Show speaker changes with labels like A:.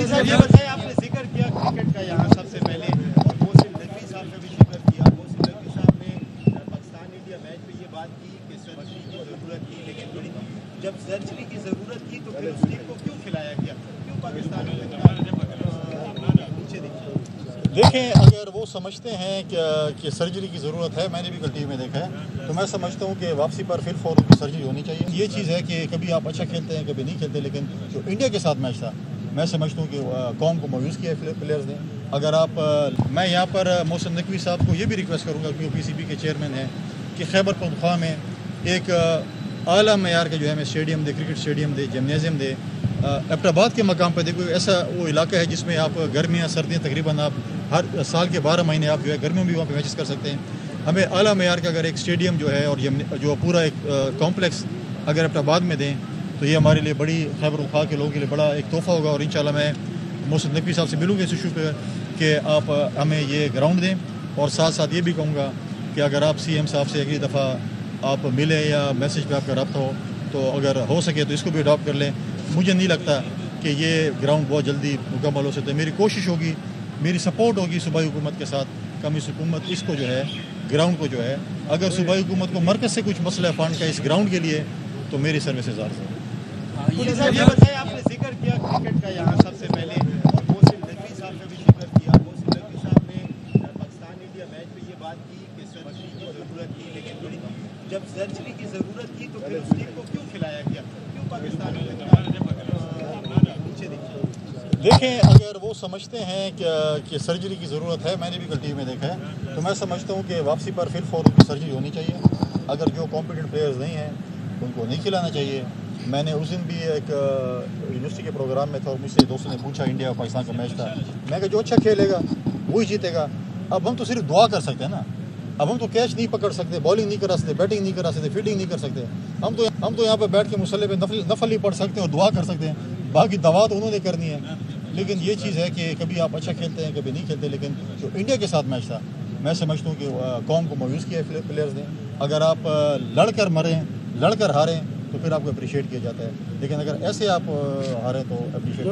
A: ये बताइए, आपने जिक्र किया क्रिकेट का यहाँ सबसे पहले, और मोहसिन नकवी साहब का भी जिक्र किया। मोहसिन नकवी साहब ने पाकिस्तान इंडिया मैच में ये बात की कि सर्जरी की ज़रूरत थी, लेकिन जब सर्जरी की ज़रूरत थी तो फिर उस टीम को क्यों खिलाया गया, क्यों पाकिस्तान नीचे
B: देखें, अगर वो समझते हैं कि सर्जरी की ज़रूरत है, मैंने भी कल टीवी में देखा है, तो मैं समझता हूँ कि वापसी पर फिर फौरन की सर्जरी होनी चाहिए। ये चीज़ है कि कभी आप अच्छा खेलते हैं, कभी नहीं खेलते, लेकिन जो इंडिया के साथ मैच था, मैं समझता हूँ कि कौम को मायूस किया प्लेयर्स ने। अगर आप मैं यहाँ पर मोहसिन नकवी साहब को ये भी रिक्वेस्ट करूँगा कि वो PCB के चेयरमैन हैं कि खैबर पख्तूनख्वा में एक आला मयार के जो है स्टेडियम दे, क्रिकेट स्टेडियम दे, जिमनेजियम दे। एबटाबाद के मकाम पर देखो, ऐसा वो इलाका है जिसमें आप गर्मियाँ सर्दियाँ तकरीबन आप हर साल के 12 महीने आप जो है गर्मियों में भी वहाँ पे मैचेस कर सकते हैं। हमें आला मयार का अगर एक स्टेडियम जो है और जो पूरा एक कॉम्प्लेक्स अगर एबटाबाद में दें तो ये हमारे लिए बड़ी खैबर पख्तूनख्वा के लोगों के लिए बड़ा एक तोहफ़ा होगा। और इंशाल्लाह मैं मोहसिन नकवी साहब से मिलूँगा इस इशू पे कि आप हमें ये ग्राउंड दें, और साथ साथ ये भी कहूँगा कि अगर आप CM साहब से अगली दफ़ा आप मिले या मैसेज पे आपका रब्ता हो तो अगर हो सके तो इसको भी अडॉप्ट कर लें। मुझे नहीं लगता कि ये ग्राउंड बहुत जल्दी मुकम्मल हो सकता है। मेरी कोशिश होगी, मेरी सपोर्ट होगी सूबाई हुकूमत के साथ, कमीशन हुकूमत इसको जो है ग्राउंड को जो है, अगर सूबाई हुकूमत को मरकज़ से कुछ मसला फंड का इस ग्राउंड के लिए तो मेरी सर्विसेज आर्ज है।
A: ये बताइए, आपने जिक्र किया क्रिकेट का यहाँ सबसे पहले, और मोहसिन नकवी साहब का भी जिक्र किया। मोहसिन नकवी साहब ने पाकिस्तान इंडिया मैच में ये बात की कि सर्जरी की ज़रूरत थी, लेकिन जब सर्जरी की ज़रूरत थी तो फिर उस टीम को क्यों खिलाया गया, क्यों पाकिस्तान नीचे
B: देखें, अगर वो समझते हैं कि सर्जरी की ज़रूरत है, मैंने भी कल टीवी में देखा है, तो मैं समझता हूँ कि वापसी पर फिर फौरन की सर्जरी होनी चाहिए। अगर जो कॉम्पिटेंट प्लेयर्स नहीं हैं उनको नहीं खिलाना चाहिए। मैंने उस दिन भी एक यूनिवर्सिटी के प्रोग्राम में था और मुझसे दोस्तों ने पूछा, इंडिया और पाकिस्तान का मैच था, मैं कहा जो अच्छा खेलेगा वही जीतेगा। अब हम तो सिर्फ दुआ कर सकते हैं ना, अब हम तो कैच नहीं पकड़ सकते, बॉलिंग नहीं करा सकते, बैटिंग नहीं करा सकते, फील्डिंग नहीं कर सकते। हम तो यहाँ पर बैठ के मुसल्ले पे नफल ही पढ़ सकते हैं और दुआ कर सकते हैं, बाकी दवा तो उन्होंने करनी है। लेकिन ये चीज़ है कि कभी आप अच्छा खेलते हैं, कभी नहीं खेलते, लेकिन जो इंडिया के साथ मैच था, मैं समझता हूँ कि कौम को मायूस किया प्लेयर्स ने। अगर आप लड़कर मरें, लड़कर हारें तो फिर आपको अप्रिशिएट किया जाता है, लेकिन अगर ऐसे आप हारें तो अप्रिशिएट